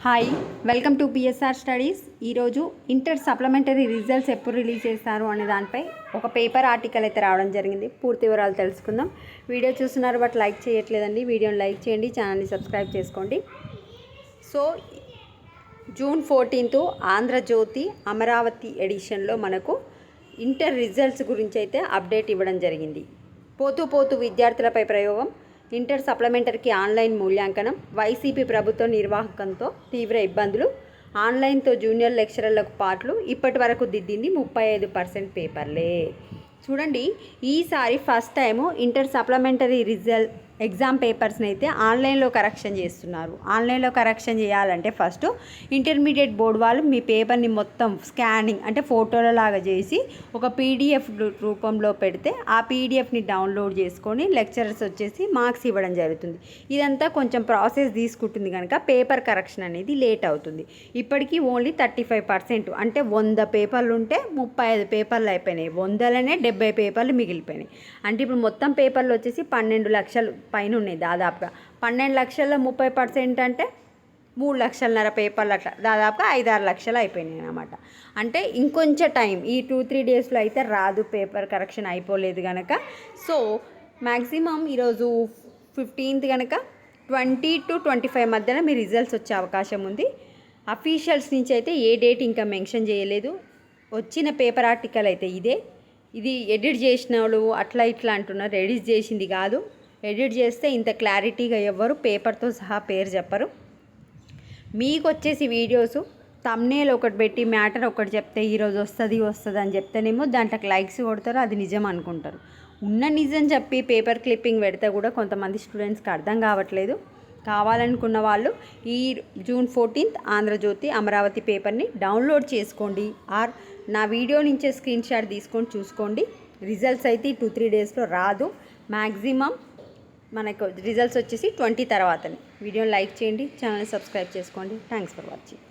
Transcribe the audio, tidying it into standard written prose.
Hi, welcome to PSR studies. ఈరోజు inter supplementary results ఎప్పుడు release చేస్తారు అనే దానిపై ఒక పేపర్ ఆర్టికల్ అయితే రావడం జరిగింది. పూర్తి వివరాలు తెలుసుకుందాం. వీడియో చూస్తున్నారు బట్ లైక్ చేయట్లేదండి. వీడియోని లైక్ చేయండి, ఛానల్ని సబ్స్క్రైబ్ చేసుకోండి. సో జూన్ 14 ఆంధ్రజ్యోతి అమరావతి ఎడిషన్లో మనకు ఇంటర్ రిజల్ట్స్ గురించి అయితే అప్డేట్ ఇవ్వడం జరిగింది. పోతూ విద్యార్థులపై ప్రయోగం, ఇంటర్ సప్లిమెంటరీకి ఆన్లైన్ మూల్యాంకనం, వైసీపీ ప్రభుత్వ నిర్వాహకంతో తీవ్ర ఇబ్బందులు, ఆన్లైన్తో జూనియర్ లెక్చరర్లకు పాటలు, ఇప్పటి వరకు దిద్దింది 35% పేపర్లే. చూడండి, ఈసారి first time inter supplementary exam పేపర్స్ని అయితే ఆన్లైన్లో కరెక్షన్ చేస్తున్నారు. ఆన్లైన్లో కరెక్షన్ చేయాలంటే ఫస్ట్ ఇంటర్మీడియట్ బోర్డు వాళ్ళు మీ పేపర్ని మొత్తం స్కానింగ్ అంటే ఫోటోలలాగా చేసి ఒక పీడిఎఫ్ రూపంలో పెడితే ఆ పీడిఎఫ్ని డౌన్లోడ్ చేసుకొని లెక్చరర్స్ వచ్చేసి మార్క్స్ ఇవ్వడం జరుగుతుంది. ఇదంతా కొంచెం ప్రాసెస్ తీసుకుంటుంది కనుక పేపర్ కరెక్షన్ అనేది లేట్ అవుతుంది. ఇప్పటికీ ఓన్లీ 35% అంటే 100 పేపర్లు ఉంటే 35 పేపర్లు అయిపోయినాయి. 100లోనే 70 పేపర్లు మిగిలిపోయినాయి. అంటే ఇప్పుడు మొత్తం పేపర్లు వచ్చేసి 12 లక్షలు పైన ఉన్నాయి. దాదాపుగా 12 లక్షల 30% అంటే 3 లక్షలన్నర పేపర్లు, అట్లా దాదాపుగా 5-6 లక్షలు అయిపోయినాయి అన్నమాట. అంటే ఇంకొంచెం టైం, ఈ 2-3 డేస్లో అయితే రాదు, పేపర్ కరెక్షన్ అయిపోలేదు కనుక. సో మ్యాక్సిమం ఈరోజు 15th కనుక 20 to 25 మధ్యన మీ రిజల్ట్స్ వచ్చే అవకాశం ఉంది. అఫీషియల్స్ నుంచి అయితే ఏ డేట్ ఇంకా మెన్షన్ చేయలేదు. వచ్చిన పేపర్ ఆర్టికల్ అయితే ఇది ఎడిట్ చేసిన వాళ్ళు అట్లా ఇట్లా అంటున్నారు. ఎడిట్ చేసింది కాదు. ఎడిట్ చేస్తే ఇంత క్లారిటీగా ఎవ్వరు పేపర్తో సహా పేరు చెప్పరు. మీకు వచ్చేసి వీడియోస్ థంబ్నెయిల్ ఒకటి పెట్టి మ్యాటర్ ఒకటి చెప్తే ఈరోజు వస్తుంది అని చెప్తేనేమో దాంట్లోకి లైక్స్ కొడతారు, అది నిజం అనుకుంటారు. ఉన్న నిజం చెప్పి పేపర్ క్లిప్పింగ్ పెడితే కూడా కొంతమంది స్టూడెంట్స్కి అర్థం కావట్లేదు. కావాలనుకున్న వాళ్ళు ఈ జూన్ 14 ఆంధ్రజ్యోతి అమరావతి పేపర్ని డౌన్లోడ్ చేసుకోండి, ఆర్ నా వీడియో నుంచే స్క్రీన్ షాట్ తీసుకొని చూసుకోండి. రిజల్ట్స్ అయితే 2-3 డేస్లో రాదు. మ్యాక్సిమం మనకు రిజల్ట్స్ వచ్చేసి 20 తర్వాతనే. వీడియోని లైక్ చేయండి, ఛానల్ సబ్స్క్రైబ్ చేసుకోండి. Thanks for watching.